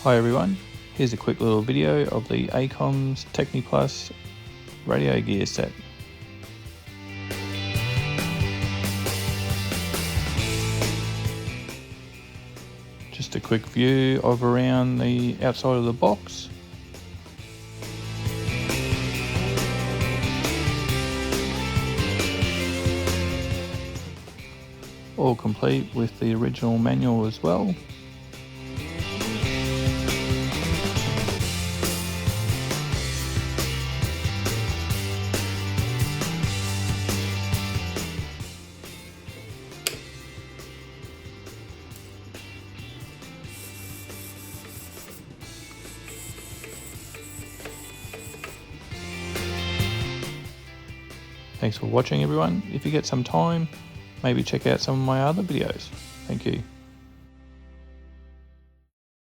Hi everyone, here's a quick little video of the Acoms Techniplus radio gear set. Just a quick view of around the outside of the box. All complete with the original manual as well. Thanks for watching everyone. If you get some time, maybe check out some of my other videos. Thank you.